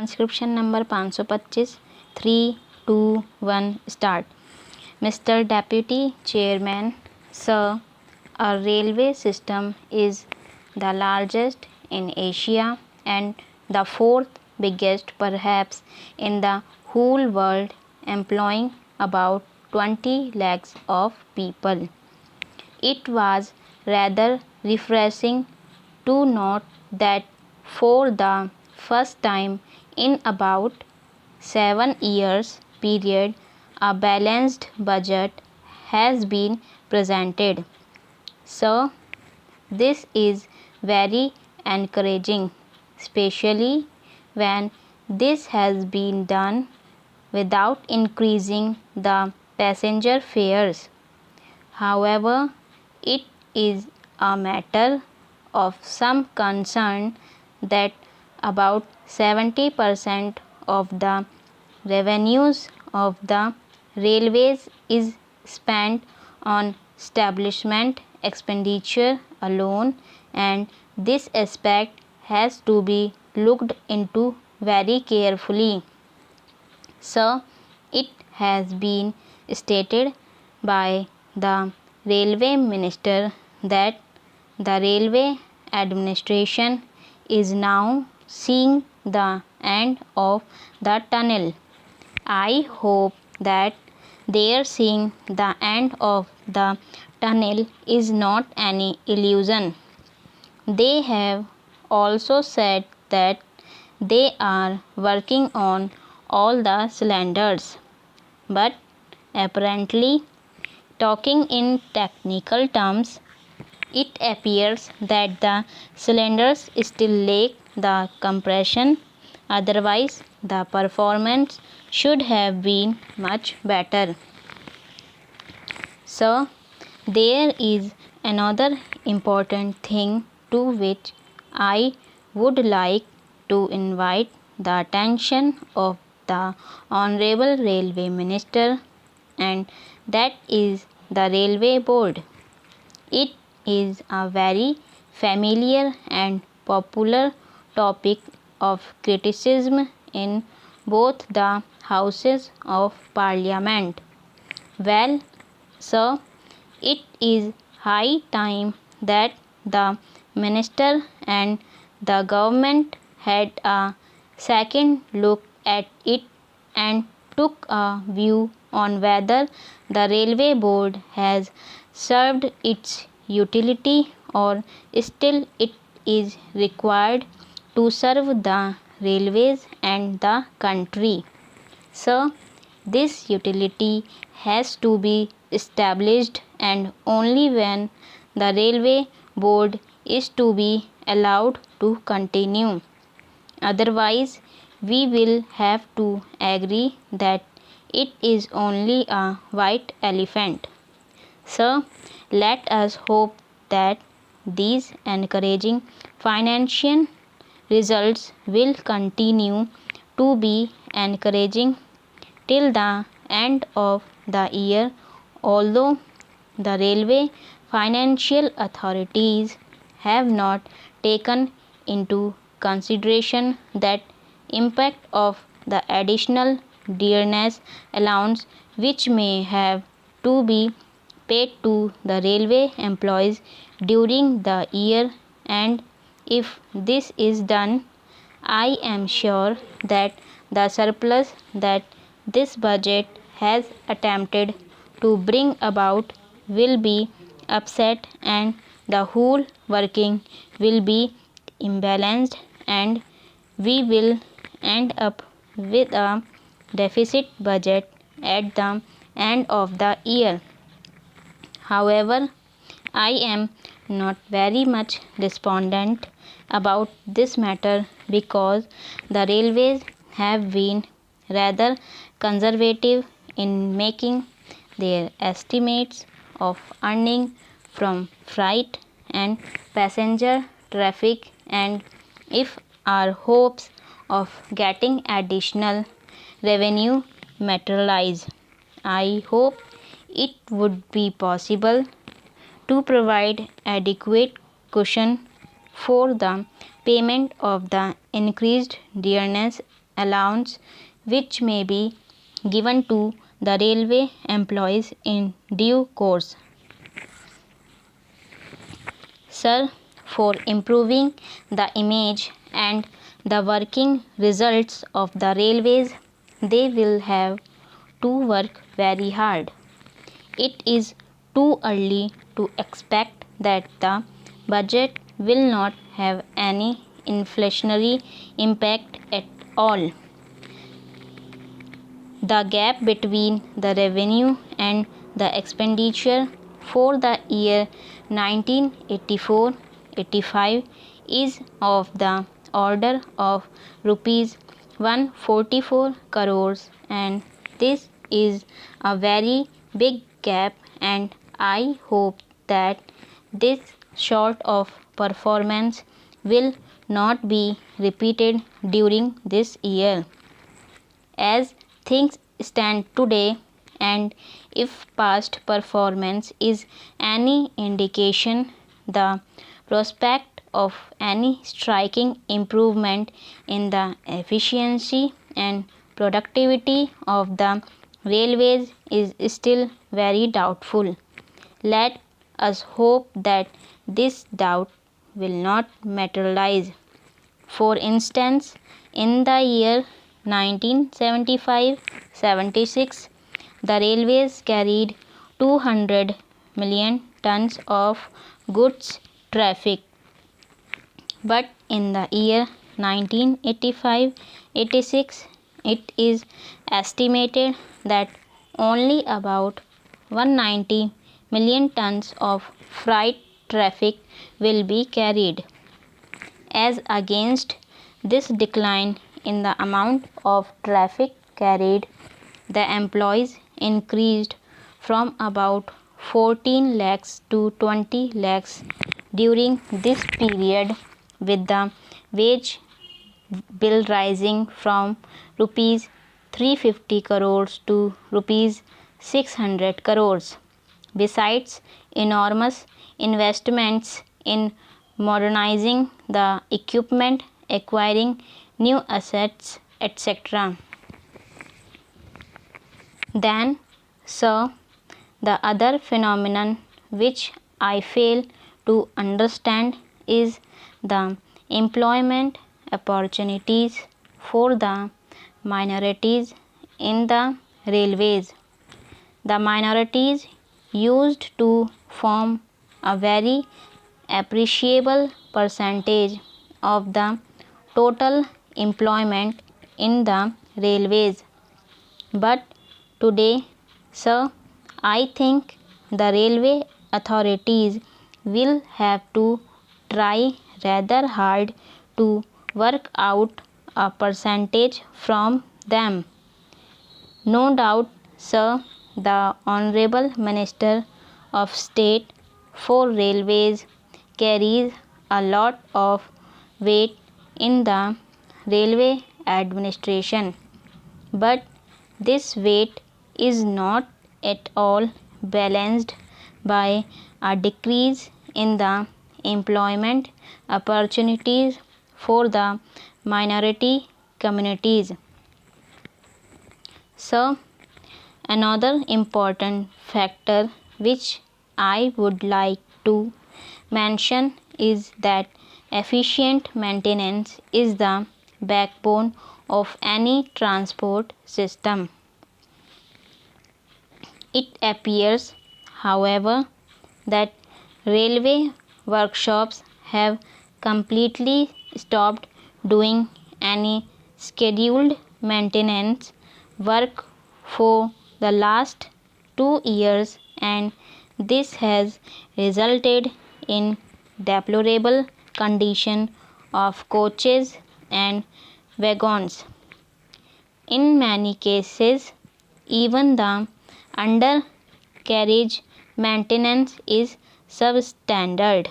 Transcription number 525 3, 2, 1 start. Mr. Deputy Chairman, Sir, our railway system is the largest in Asia and the fourth biggest perhaps in the whole world, employing about 20 lakhs of people. It was rather refreshing to note that for the first time in about 7 years period, a balanced budget has been presented. So, this is very encouraging, especially when this has been done without increasing the passenger fares. However, it is a matter of some concern that about 70% of the revenues of the railways is spent on establishment expenditure alone, and this aspect has to be looked into very carefully. So, it has been stated by the railway minister that the railway administration is now seeing the end of the tunnel. I hope that their seeing the end of the tunnel is not any illusion. They have also said that they are working on all the cylinders, but apparently, talking in technical terms, it appears that the cylinders still lack the compression, otherwise the performance should have been much better. So, there is another important thing to which I would like to invite the attention of the Honorable Railway Minister, and that is the Railway Board. It is a very familiar and popular topic of criticism in both the houses of Parliament. Well, so it is high time that the Minister and the government had a second look at it and took a view on whether the Railway Board has served its utility or still it is required to serve the railways and the country. So, this utility has to be established, and only when the Railway Board is to be allowed to continue. Otherwise, we will have to agree that it is only a white elephant. So, let us hope that these encouraging financial results will continue to be encouraging till the end of the year, although the railway financial authorities have not taken into consideration that impact of the additional dearness allowance which may have to be paid to the railway employees during the year, and if this is done, I am sure that the surplus that this budget has attempted to bring about will be upset and the whole working will be imbalanced, and we will end up with a deficit budget at the end of the year. However, I am not very much despondent about this matter because the railways have been rather conservative in making their estimates of earning from freight and passenger traffic, and if our hopes of getting additional revenue materialize, I hope it would be possible to provide adequate cushion for the payment of the increased dearness allowance which may be given to the railway employees in due course. Sir, for improving the image and the working results of the railways, they will have to work very hard. It is too early to expect that the budget will not have any inflationary impact at all. The gap between the revenue and the expenditure for the year 1984-85 is of the order of rupees 144 crores, and this is a very big gap, and I hope that this sort of performance will not be repeated during this year. As things stand today, and if past performance is any indication, the prospect of any striking improvement in the efficiency and productivity of the railways is still very doubtful. Let us hope that this doubt will not materialize. For instance, in the year 1975-76, the railways carried 200 million tons of goods traffic. But in the year 1985-86, it is estimated that only about 190 million tons of freight traffic will be carried. As against this decline in the amount of traffic carried, the employees increased from about 14 lakhs to 20 lakhs during this period, with the wage bill rising from rupees 350 crores to rupees 600 crores. Besides enormous investments in modernizing the equipment, acquiring new assets, etc. Then, sir, the other phenomenon which I fail to understand is the employment opportunities for the minorities in the railways. The minorities used to form a very appreciable percentage of the total employment in the railways. But today, sir, I think the railway authorities will have to try rather hard to work out a percentage from them. No doubt, sir, the Honorable Minister of State for Railways carries a lot of weight in the railway administration, but this weight is not at all balanced by a decrease in the employment opportunities for the minority communities. So, another important factor which I would like to mention is that efficient maintenance is the backbone of any transport system. It appears, however, that railway workshops have completely stopped doing any scheduled maintenance work for the last 2 years, and this has resulted in deplorable condition of coaches and wagons. In many cases, even the undercarriage maintenance is substandard.